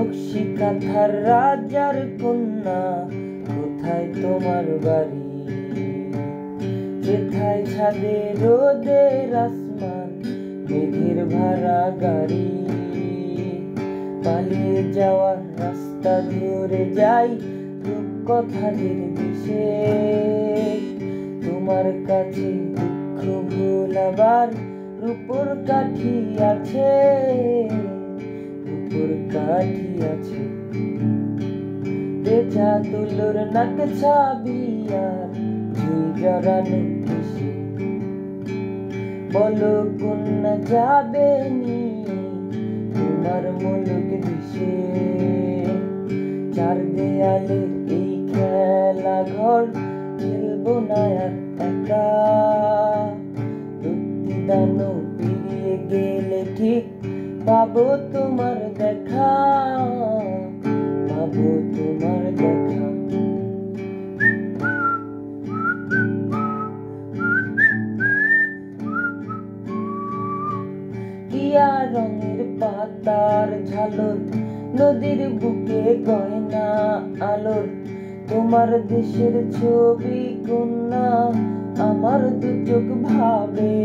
নকশি কাঁথার রাজার কন্যা, কোথায় তোমার বাড়ি? যেথায় ছাদে রোদের আসমান, মেঘের ভাড়া গাড়ি। পালিয়ে যাওয়ার রাস্তা ধরে যাই রূপকথাদের দেশে। তোমার কাছে দুঃখ ভোলাবার রূপোর কাঠি আছে, রূপোর কাঠি আছে। বেচা তুলোর নাক ছাবি আর ঝুই জড়ানো কেশে। বলো কন্যা যাবে নিয়ে তোমার মুলুক দেশে। চার দেয়ালের এই খেলা ঘর খেলবো না আর একা। দুটি দানব পেরিয়ে গেলে ঠিক পাবো তোমার দেখা, পাবো তোমার দেখা। টিয়া রঙের পাতার ঝালর, নদীর বুকে গয়না আলোর। তোমার দেশের ছবি কন্যা আমার দু চোখ ভাবে।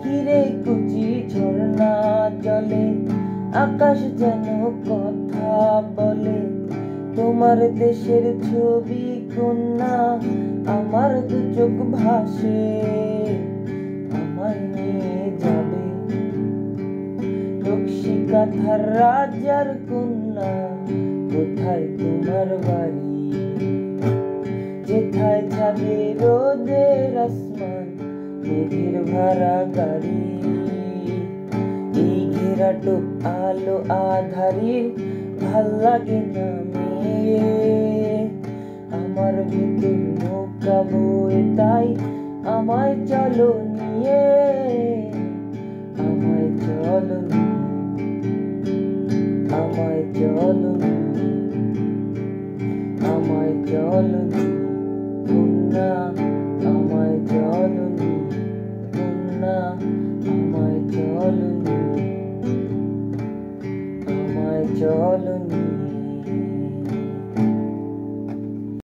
হিরে কুচি ঝর্ণা জলে, আকাশ যেন কথা বলে। তোমার দেশের ছবি কন্যা আমার দু চোখ ভাসে। আমায় নিয়ে যাবে নকশি কাঁথার রাজার কন্যা, কোথায় তোমার বাড়ি? যেথায় ছাদে রোদের আসমান, মেঘের ভাড়া গাড়ি। এই ঘেরাটোপ আলো আধারির ভাল লাগে না মেয়ে। আমার ভিতর নৌকা বয়ে তাই আমায় চলো নিয়ে, আমায় চলো নিয়ে, আমায় চলো নিয়ে, আমায় চলো নিয়ে কন্যা।